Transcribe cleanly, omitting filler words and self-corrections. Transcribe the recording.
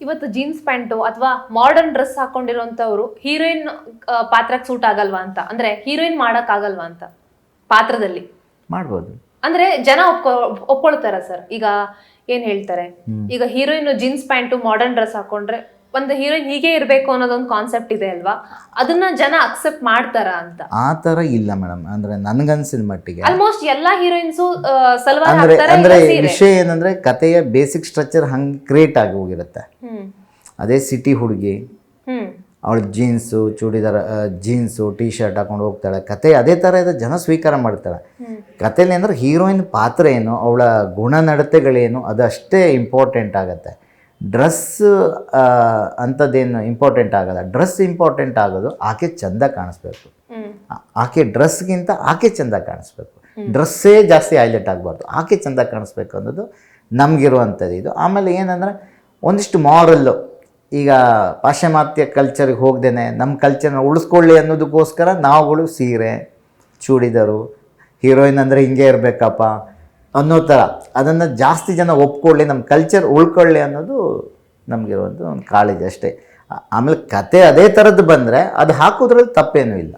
ಇವತ್ತು jeans pant ಅಥವಾ modern dress ಹಾಕೊಂಡಿರುವಂತವ್ರು heroine ಪಾತ್ರಕ್ಕೆ ಸೂಟ್ ಆಗಲ್ವಾ ಅಂತ, ಅಂದ್ರೆ ಹೀರೋಯಿನ್ ಮಾಡಕ್ ಆಗಲ್ವಾ ಅಂತ ಪಾತ್ರದಲ್ಲಿ ಮಾಡ್ಬೋದು. ಅಂದ್ರೆ ಜನ ಒಪ್ಕೊಳ್ತಾರ ಸರ್? ಈಗ ಏನ್ ಹೇಳ್ತಾರೆ, ಈಗ heroine jeans pant modern dress ಹಾಕೊಂಡ್ರೆ ಒಂದು ಹೀರೋಯಿನ್ ಹೀಗೆ ಇರ್ಬೇಕು ಅನ್ನೋದೊಂದು ಕಾನ್ಸೆಪ್ಟ್ ಇದೆ ಅಲ್ವಾ, ಅದನ್ನ ಜನ ಅಕ್ಸೆಪ್ಟ್ ಮಾಡ್ತಾರ ಅಂತ? ಆ ಥರ ಇಲ್ಲ ಮೇಡಮ್. ಅಂದ್ರೆ ನನ್ಗನ್ಸಿದ ಮಟ್ಟಿಗೆ ಆಲ್ಮೋಸ್ಟ್ ಎಲ್ಲಾ ಹೀರೋಯಿನ್ಸು ಸಲ್ವಾರ್ ಅಂದ್ರೆ ಹಾಕ್ತಾರೆ, ಅಂದ್ರೆ ಇಲ್ಲ ಸೀರೆ. ವಿಷಯ ಏನಂದ್ರೆ ಕಥೆಯ ಬೇಸಿಕ್ ಸ್ಟ್ರಕ್ಚರ್ ಹಂಗೆ ಕ್ರಿಯೇಟ್ ಆಗಿ ಹೋಗಿರುತ್ತೆ. ಅದೇ ಸಿಟಿ ಹುಡುಗಿ, ಅವಳು jeans churidar, jeans T shirt ಹಾಕೊಂಡು ಹೋಗ್ತಾಳೆ, ಕತೆ ಅದೇ ಥರ ಇದೆ, ಜನ ಸ್ವೀಕಾರ ಮಾಡ್ತಾಳೆ. ಕಥೆಯಲ್ಲಿ ಅಂದ್ರೆ ಹೀರೋಯಿನ್ ಪಾತ್ರ ಏನು, ಅವಳ ಗುಣನಡತೆಗಳೇನು, ಅದು ಅಷ್ಟೇ ಇಂಪಾರ್ಟೆಂಟ್ ಆಗುತ್ತೆ. ಡ್ರೆಸ್ ಅಂಥದ್ದೇನು ಇಂಪಾರ್ಟೆಂಟ್ ಆಗಲ್ಲ. ಡ್ರೆಸ್ ಇಂಪಾರ್ಟೆಂಟ್ ಆಗೋದು ಆಕೆ ಚೆಂದ ಕಾಣಿಸ್ಬೇಕು, ಆಕೆ ಡ್ರೆಸ್ಗಿಂತ ಆಕೆ ಚೆಂದ ಕಾಣಿಸ್ಬೇಕು. ಡ್ರೆಸ್ಸೇ ಜಾಸ್ತಿ ಹೈಲೈಟ್ ಆಗಬಾರ್ದು, ಆಕೆ ಚೆಂದ ಕಾಣಿಸ್ಬೇಕು ಅನ್ನೋದು ನಮಗಿರುವಂಥದ್ದು ಇದು. ಆಮೇಲೆ ಏನಂದರೆ ಒಂದಿಷ್ಟು ಮಾರಲ್ಲು, ಈಗ ಪಾಶ್ಚಿಮಾತ್ಯ ಕಲ್ಚರ್ಗೆ ಹೋಗ್ದೇನೆ ನಮ್ಮ ಕಲ್ಚರ್ನ ಉಳಿಸ್ಕೊಳ್ಳಿ ಅನ್ನೋದಕ್ಕೋಸ್ಕರ ನಾವುಗಳು ಸೀರೆ ಚೂಡಿದರು, ಹೀರೋಯಿನ್ ಅಂದರೆ ಹಿಂಗೆ ಇರಬೇಕಪ್ಪ ಅನ್ನೋ ಥರ ಅದನ್ನು ಜಾಸ್ತಿ ಜನ ಒಪ್ಕೊಳ್ಳಿ, ನಮ್ಮ ಕಲ್ಚರ್ ಉಳ್ಕೊಳ್ಳಿ ಅನ್ನೋದು ನಮಗಿರುವಂಥ ಒಂದು ಕಾಳಜಿ ಅಷ್ಟೇ. ಆಮೇಲೆ ಕತೆ ಅದೇ ಥರದ್ದು ಬಂದರೆ ಅದು ಹಾಕೋದ್ರಲ್ಲಿ ತಪ್ಪೇನೂ ಇಲ್ಲ.